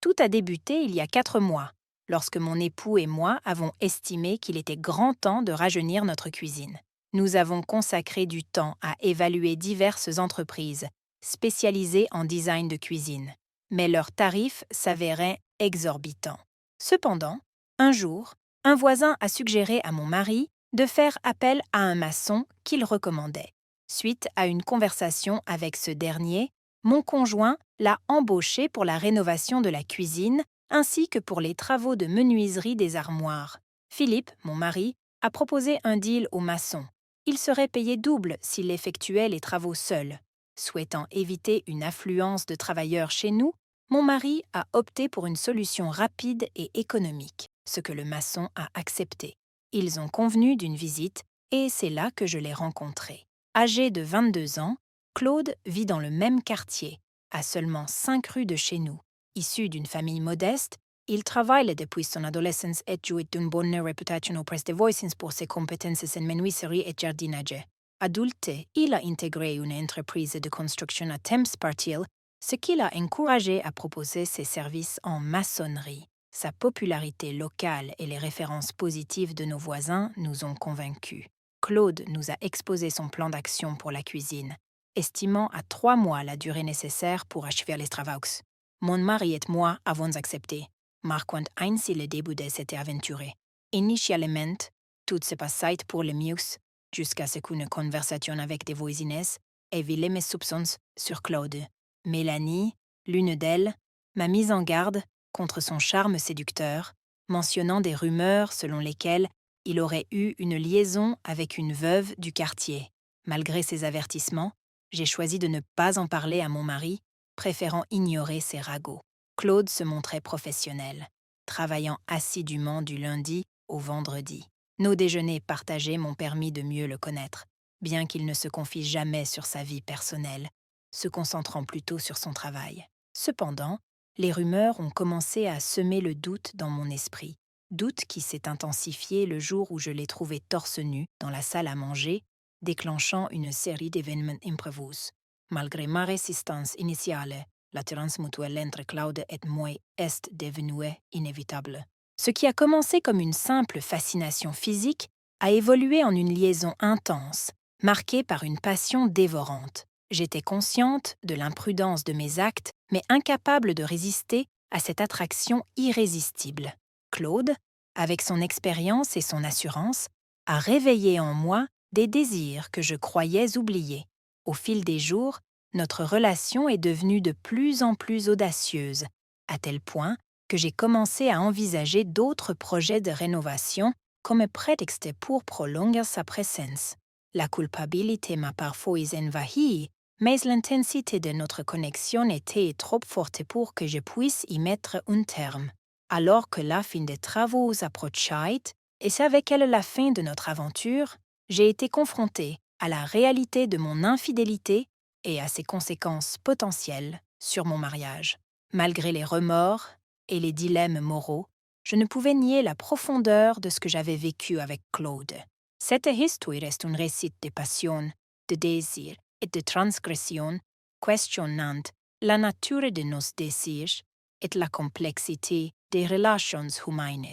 Tout a débuté il y a 4 mois, lorsque mon époux et moi avons estimé qu'il était grand temps de rajeunir notre cuisine. Nous avons consacré du temps à évaluer diverses entreprises spécialisées en design de cuisine, mais leurs tarifs s'avéraient exorbitants. Cependant, un jour, un voisin a suggéré à mon mari de faire appel à un maçon qu'il recommandait. Suite à une conversation avec ce dernier, mon conjoint l'a embauché pour la rénovation de la cuisine ainsi que pour les travaux de menuiserie des armoires. Philippe, mon mari, a proposé un deal au maçon. Il serait payé double s'il effectuait les travaux seul. Souhaitant éviter une affluence de travailleurs chez nous, mon mari a opté pour une solution rapide et économique, ce que le maçon a accepté. Ils ont convenu d'une visite et c'est là que je l'ai rencontré. Âgé de 22 ans, Claude vit dans le même quartier, à seulement 5 rues de chez nous. Issu d'une famille modeste, il travaille depuis son adolescence et jouit d'une bonne réputation auprès des voisins pour ses compétences en menuiserie et jardinage. Adulte, il a intégré une entreprise de construction à temps partiel, ce qui l'a encouragé à proposer ses services en maçonnerie. Sa popularité locale et les références positives de nos voisins nous ont convaincus. Claude nous a exposé son plan d'action pour la cuisine, estimant à 3 mois la durée nécessaire pour achever les travaux. Mon mari et moi avons accepté, marquant ainsi le début de cette aventure. Initialement, tout se passait pour le mieux, jusqu'à ce qu'une conversation avec des voisines éveille mes soupçons sur Claude. Mélanie, l'une d'elles, m'a mise en garde contre son charme séducteur, mentionnant des rumeurs selon lesquelles il aurait eu une liaison avec une veuve du quartier. Malgré ces avertissements, j'ai choisi de ne pas en parler à mon mari, préférant ignorer ses ragots. Claude se montrait professionnel, travaillant assidûment du lundi au vendredi. Nos déjeuners partagés m'ont permis de mieux le connaître, bien qu'il ne se confie jamais sur sa vie personnelle, se concentrant plutôt sur son travail. Cependant, les rumeurs ont commencé à semer le doute dans mon esprit, doute qui s'est intensifié le jour où je l'ai trouvé torse nu dans la salle à manger, déclenchant une série d'événements imprévus. Malgré ma résistance initiale, l'attirance mutuelle entre Claude et moi est devenue inévitable. Ce qui a commencé comme une simple fascination physique a évolué en une liaison intense, marquée par une passion dévorante. J'étais consciente de l'imprudence de mes actes, mais incapable de résister à cette attraction irrésistible. Claude, avec son expérience et son assurance, a réveillé en moi des désirs que je croyais oubliés. Au fil des jours, notre relation est devenue de plus en plus audacieuse, à tel point que j'ai commencé à envisager d'autres projets de rénovation comme prétexte pour prolonger sa présence. La culpabilité m'a parfois envahi, mais l'intensité de notre connexion était trop forte pour que je puisse y mettre un terme. Alors que la fin des travaux approchait, et c'est avec elle la fin de notre aventure, j'ai été confrontée à la réalité de mon infidélité et à ses conséquences potentielles sur mon mariage. Malgré les remords et les dilemmes moraux, je ne pouvais nier la profondeur de ce que j'avais vécu avec Claude. Cette histoire est un récit de passion, de désir et de transgression, questionnant la nature de nos désirs et la complexité des relations humaines.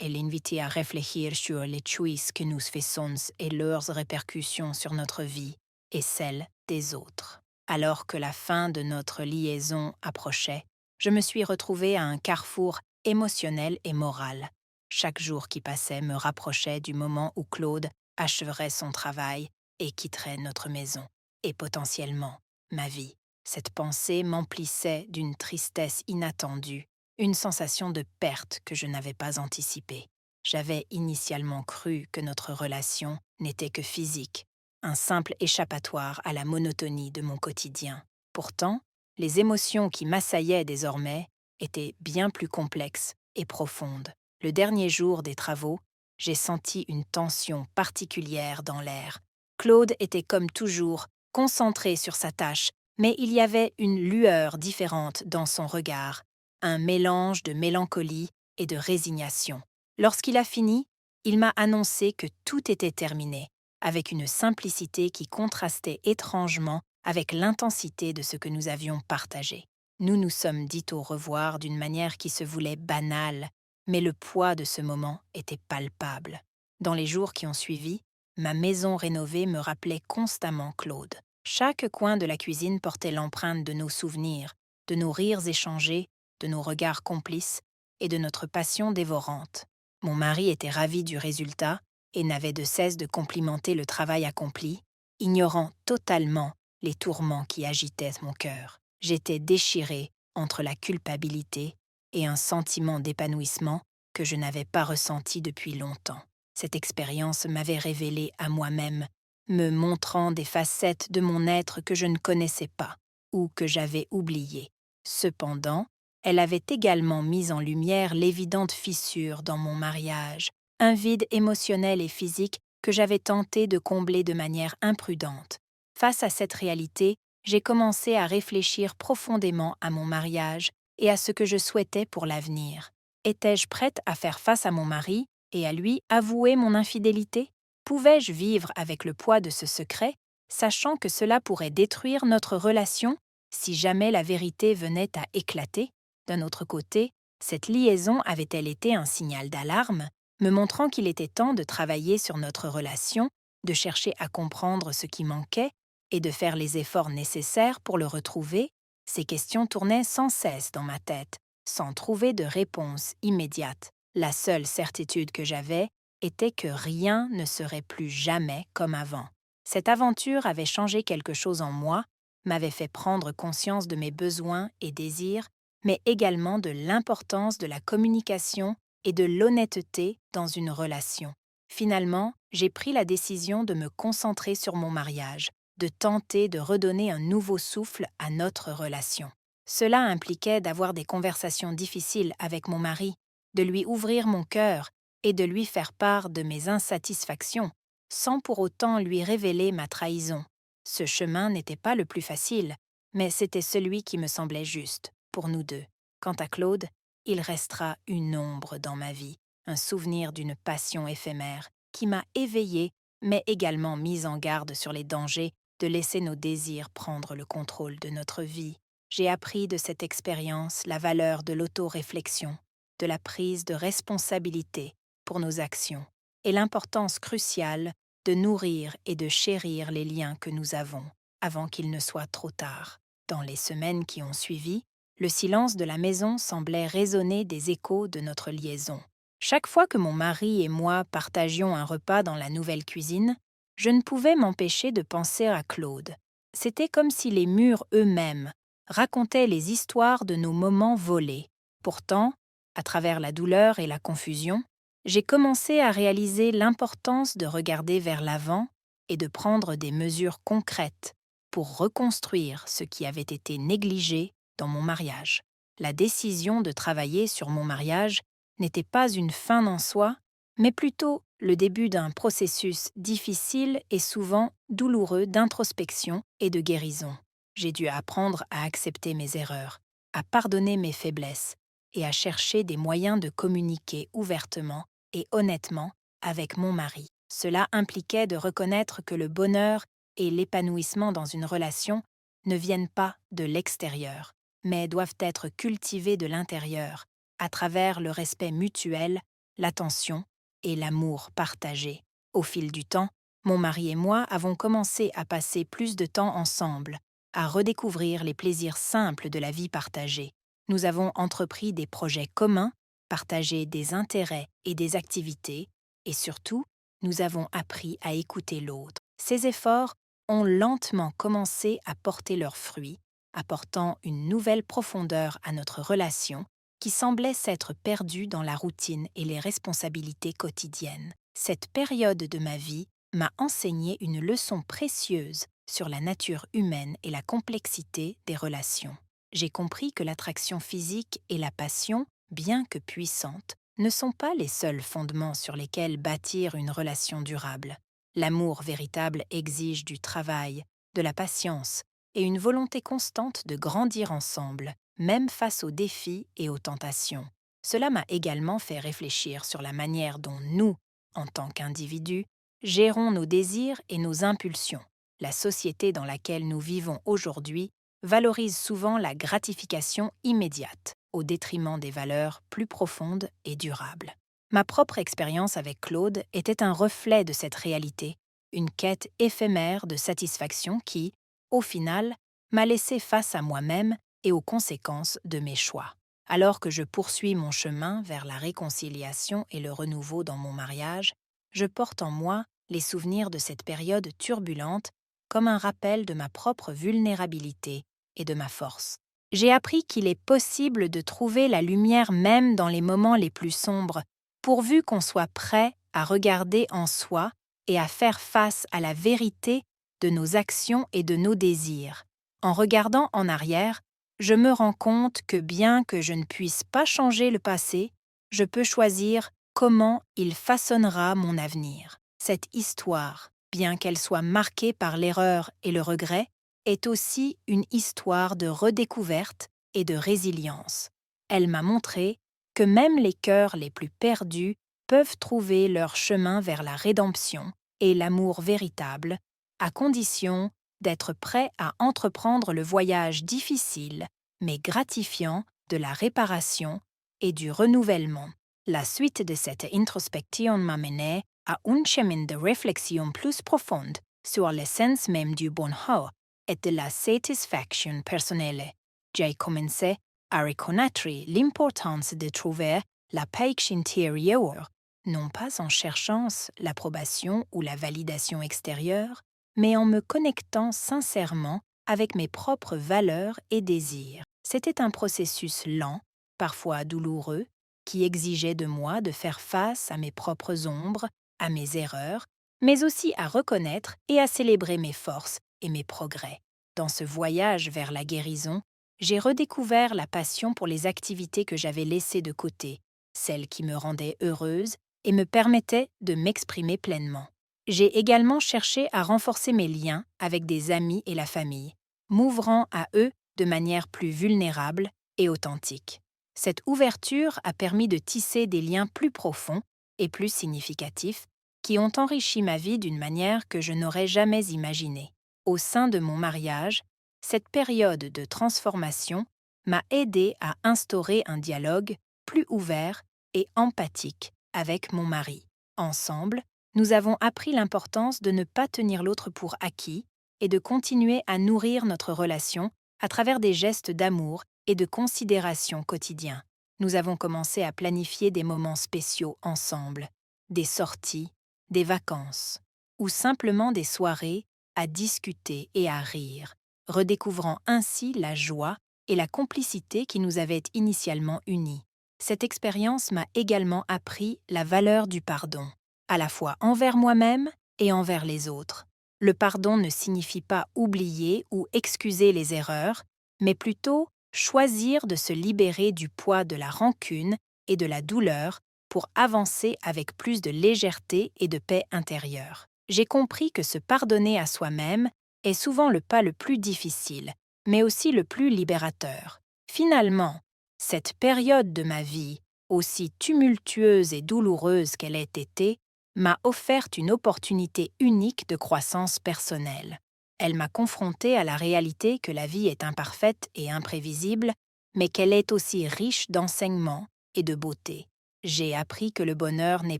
Elle invite à réfléchir sur les choix que nous faisons et leurs répercussions sur notre vie et celle des autres. Alors que la fin de notre liaison approchait, je me suis retrouvée à un carrefour émotionnel et moral. Chaque jour qui passait me rapprochait du moment où Claude acheverait son travail et quitterait notre maison, et potentiellement ma vie. Cette pensée m'emplissait d'une tristesse inattendue, une sensation de perte que je n'avais pas anticipée. J'avais initialement cru que notre relation n'était que physique, un simple échappatoire à la monotonie de mon quotidien. Pourtant, les émotions qui m'assaillaient désormais étaient bien plus complexes et profondes. Le dernier jour des travaux, j'ai senti une tension particulière dans l'air. Claude était comme toujours concentré sur sa tâche, mais il y avait une lueur différente dans son regard, un mélange de mélancolie et de résignation. Lorsqu'il a fini, il m'a annoncé que tout était terminé, avec une simplicité qui contrastait étrangement avec l'intensité de ce que nous avions partagé. Nous nous sommes dit au revoir d'une manière qui se voulait banale, mais le poids de ce moment était palpable. Dans les jours qui ont suivi, ma maison rénovée me rappelait constamment Claude. Chaque coin de la cuisine portait l'empreinte de nos souvenirs, de nos rires échangés, de nos regards complices et de notre passion dévorante. Mon mari était ravi du résultat et n'avait de cesse de complimenter le travail accompli, ignorant totalement les tourments qui agitaient mon cœur. J'étais déchirée entre la culpabilité et un sentiment d'épanouissement que je n'avais pas ressenti depuis longtemps. Cette expérience m'avait révélé à moi-même, me montrant des facettes de mon être que je ne connaissais pas ou que j'avais oubliées. Cependant, elle avait également mis en lumière l'évidente fissure dans mon mariage, un vide émotionnel et physique que j'avais tenté de combler de manière imprudente. Face à cette réalité, j'ai commencé à réfléchir profondément à mon mariage et à ce que je souhaitais pour l'avenir. Étais-je prête à faire face à mon mari et à lui avouer mon infidélité? Pouvais-je vivre avec le poids de ce secret, sachant que cela pourrait détruire notre relation si jamais la vérité venait à éclater? D'un autre côté, cette liaison avait-elle été un signal d'alarme, me montrant qu'il était temps de travailler sur notre relation, de chercher à comprendre ce qui manquait et de faire les efforts nécessaires pour le retrouver? Ces questions tournaient sans cesse dans ma tête, sans trouver de réponse immédiate. La seule certitude que j'avais était que rien ne serait plus jamais comme avant. Cette aventure avait changé quelque chose en moi, m'avait fait prendre conscience de mes besoins et désirs, mais également de l'importance de la communication et de l'honnêteté dans une relation. Finalement, j'ai pris la décision de me concentrer sur mon mariage, de tenter de redonner un nouveau souffle à notre relation. Cela impliquait d'avoir des conversations difficiles avec mon mari, de lui ouvrir mon cœur et de lui faire part de mes insatisfactions, sans pour autant lui révéler ma trahison. Ce chemin n'était pas le plus facile, mais c'était celui qui me semblait juste, pour nous deux. Quant à Claude, il restera une ombre dans ma vie, un souvenir d'une passion éphémère qui m'a éveillée, mais également mise en garde sur les dangers de laisser nos désirs prendre le contrôle de notre vie. J'ai appris de cette expérience la valeur de l'autoréflexion, de la prise de responsabilité pour nos actions et l'importance cruciale de nourrir et de chérir les liens que nous avons avant qu'il ne soit trop tard. Dans les semaines qui ont suivi, le silence de la maison semblait résonner des échos de notre liaison. Chaque fois que mon mari et moi partagions un repas dans la nouvelle cuisine, je ne pouvais m'empêcher de penser à Claude. C'était comme si les murs eux-mêmes racontaient les histoires de nos moments volés. Pourtant, à travers la douleur et la confusion, j'ai commencé à réaliser l'importance de regarder vers l'avant et de prendre des mesures concrètes pour reconstruire ce qui avait été négligé dans mon mariage. La décision de travailler sur mon mariage n'était pas une fin en soi, mais plutôt le début d'un processus difficile et souvent douloureux d'introspection et de guérison. J'ai dû apprendre à accepter mes erreurs, à pardonner mes faiblesses et à chercher des moyens de communiquer ouvertement et honnêtement avec mon mari. Cela impliquait de reconnaître que le bonheur et l'épanouissement dans une relation ne viennent pas de l'extérieur, mais doivent être cultivés de l'intérieur, à travers le respect mutuel, l'attention et l'amour partagé. Au fil du temps, mon mari et moi avons commencé à passer plus de temps ensemble, à redécouvrir les plaisirs simples de la vie partagée. Nous avons entrepris des projets communs, partagé des intérêts et des activités, et surtout, nous avons appris à écouter l'autre. Ces efforts ont lentement commencé à porter leurs fruits, apportant une nouvelle profondeur à notre relation qui semblait s'être perdue dans la routine et les responsabilités quotidiennes. Cette période de ma vie m'a enseigné une leçon précieuse sur la nature humaine et la complexité des relations. J'ai compris que l'attraction physique et la passion, bien que puissantes, ne sont pas les seuls fondements sur lesquels bâtir une relation durable. L'amour véritable exige du travail, de la patience et une volonté constante de grandir ensemble, même face aux défis et aux tentations. Cela m'a également fait réfléchir sur la manière dont nous, en tant qu'individus, gérons nos désirs et nos impulsions. La société dans laquelle nous vivons aujourd'hui valorise souvent la gratification immédiate, au détriment des valeurs plus profondes et durables. Ma propre expérience avec Claude était un reflet de cette réalité, une quête éphémère de satisfaction qui, au final, m'a laissé face à moi-même et aux conséquences de mes choix. Alors que je poursuis mon chemin vers la réconciliation et le renouveau dans mon mariage, je porte en moi les souvenirs de cette période turbulente comme un rappel de ma propre vulnérabilité et de ma force. J'ai appris qu'il est possible de trouver la lumière même dans les moments les plus sombres, pourvu qu'on soit prêt à regarder en soi et à faire face à la vérité de nos actions et de nos désirs. En regardant en arrière, je me rends compte que bien que je ne puisse pas changer le passé, je peux choisir comment il façonnera mon avenir. Cette histoire, bien qu'elle soit marquée par l'erreur et le regret, est aussi une histoire de redécouverte et de résilience. Elle m'a montré que même les cœurs les plus perdus peuvent trouver leur chemin vers la rédemption et l'amour véritable, à condition d'être prêts à entreprendre le voyage difficile mais gratifiant de la réparation et du renouvellement. La suite de cette introspection m'a mené à un chemin de réflexion plus profonde sur l'essence même du bonheur et de la satisfaction personnelle. J'ai commencé à reconnaître l'importance de trouver la paix intérieure, non pas en cherchant l'approbation ou la validation extérieure, mais en me connectant sincèrement avec mes propres valeurs et désirs. C'était un processus lent, parfois douloureux, qui exigeait de moi de faire face à mes propres ombres, à mes erreurs, mais aussi à reconnaître et à célébrer mes forces et mes progrès. Dans ce voyage vers la guérison, j'ai redécouvert la passion pour les activités que j'avais laissées de côté, celles qui me rendaient heureuse et me permettaient de m'exprimer pleinement. J'ai également cherché à renforcer mes liens avec des amis et la famille, m'ouvrant à eux de manière plus vulnérable et authentique. Cette ouverture a permis de tisser des liens plus profonds et plus significatifs qui ont enrichi ma vie d'une manière que je n'aurais jamais imaginée. Au sein de mon mariage, cette période de transformation m'a aidée à instaurer un dialogue plus ouvert et empathique avec mon mari. Ensemble, nous avons appris l'importance de ne pas tenir l'autre pour acquis et de continuer à nourrir notre relation à travers des gestes d'amour et de considération quotidiens. Nous avons commencé à planifier des moments spéciaux ensemble, des sorties, des vacances, ou simplement des soirées à discuter et à rire, redécouvrant ainsi la joie et la complicité qui nous avaient initialement unis. Cette expérience m'a également appris la valeur du pardon, à la fois envers moi-même et envers les autres. Le pardon ne signifie pas oublier ou excuser les erreurs, mais plutôt choisir de se libérer du poids de la rancune et de la douleur pour avancer avec plus de légèreté et de paix intérieure. J'ai compris que se pardonner à soi-même est souvent le pas le plus difficile, mais aussi le plus libérateur. Finalement, cette période de ma vie, aussi tumultueuse et douloureuse qu'elle ait été, m'a offert une opportunité unique de croissance personnelle. Elle m'a confrontée à la réalité que la vie est imparfaite et imprévisible, mais qu'elle est aussi riche d'enseignements et de beauté. J'ai appris que le bonheur n'est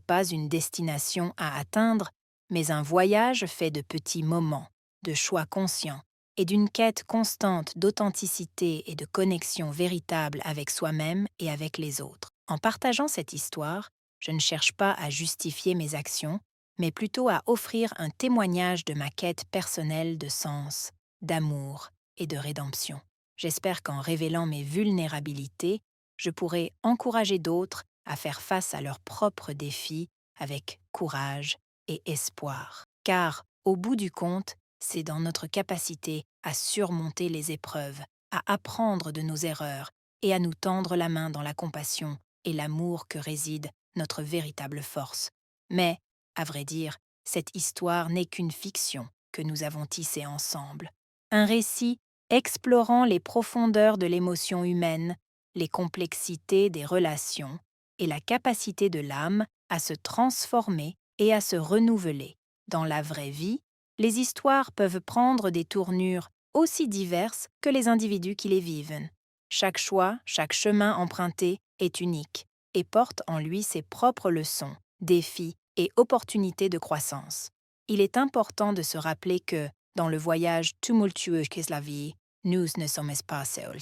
pas une destination à atteindre, mais un voyage fait de petits moments, de choix conscients et d'une quête constante d'authenticité et de connexion véritable avec soi-même et avec les autres. En partageant cette histoire, je ne cherche pas à justifier mes actions, mais plutôt à offrir un témoignage de ma quête personnelle de sens, d'amour et de rédemption. J'espère qu'en révélant mes vulnérabilités, je pourrai encourager d'autres à faire face à leurs propres défis avec courage et espoir. Car, au bout du compte, c'est dans notre capacité à surmonter les épreuves, à apprendre de nos erreurs et à nous tendre la main dans la compassion et l'amour que réside notre véritable force. Mais, à vrai dire, cette histoire n'est qu'une fiction que nous avons tissée ensemble. Un récit explorant les profondeurs de l'émotion humaine, les complexités des relations et la capacité de l'âme à se transformer et à se renouveler. Dans la vraie vie, les histoires peuvent prendre des tournures aussi diverses que les individus qui les vivent. Chaque choix, chaque chemin emprunté est unique et porte en lui ses propres leçons, défis et opportunités de croissance. Il est important de se rappeler que, dans le voyage tumultueux qu'est la vie, nous ne sommes pas seuls.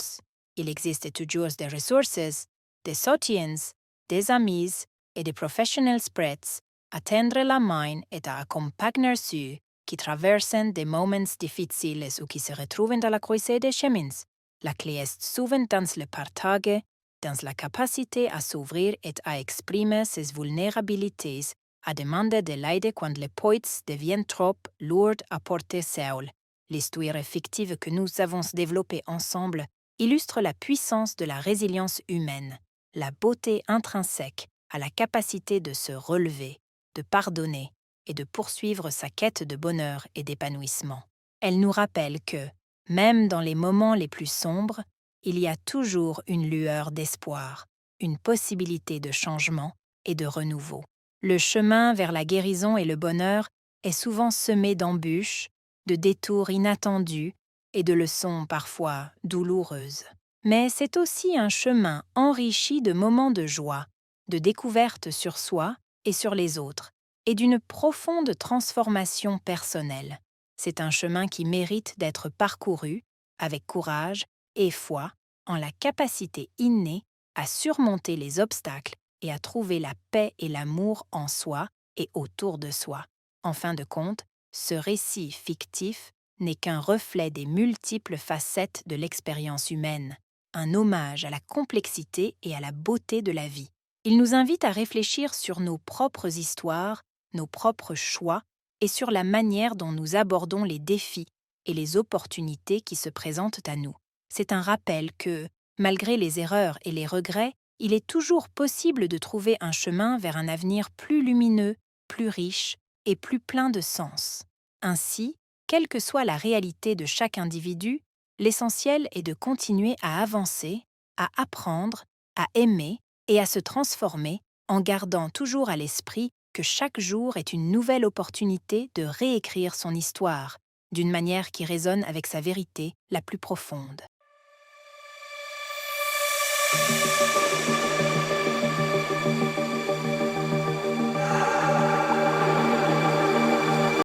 Il existe toujours des ressources, des soutiens, des amis et des professionnels prêts à tendre la main et à accompagner ceux qui traversent des moments difficiles ou qui se retrouvent à la croisée des chemins. La clé est souvent dans le partage, dans la capacité à s'ouvrir et à exprimer ses vulnérabilités, à demander de l'aide quand les poids deviennent trop lourds à porter seul. L'histoire fictive que nous avons développée ensemble illustre la puissance de la résilience humaine, la beauté intrinsèque à la capacité de se relever, de pardonner et de poursuivre sa quête de bonheur et d'épanouissement. Elle nous rappelle que, même dans les moments les plus sombres, il y a toujours une lueur d'espoir, une possibilité de changement et de renouveau. Le chemin vers la guérison et le bonheur est souvent semé d'embûches, de détours inattendus et de leçons parfois douloureuses. Mais c'est aussi un chemin enrichi de moments de joie, de découverte sur soi et sur les autres, et d'une profonde transformation personnelle. C'est un chemin qui mérite d'être parcouru avec courage et foi en la capacité innée à surmonter les obstacles et à trouver la paix et l'amour en soi et autour de soi. En fin de compte, ce récit fictif n'est qu'un reflet des multiples facettes de l'expérience humaine, un hommage à la complexité et à la beauté de la vie. Il nous invite à réfléchir sur nos propres histoires, nos propres choix et sur la manière dont nous abordons les défis et les opportunités qui se présentent à nous. C'est un rappel que, malgré les erreurs et les regrets, il est toujours possible de trouver un chemin vers un avenir plus lumineux, plus riche et plus plein de sens. Ainsi, quelle que soit la réalité de chaque individu, l'essentiel est de continuer à avancer, à apprendre, à aimer et à se transformer en gardant toujours à l'esprit que chaque jour est une nouvelle opportunité de réécrire son histoire, d'une manière qui résonne avec sa vérité la plus profonde.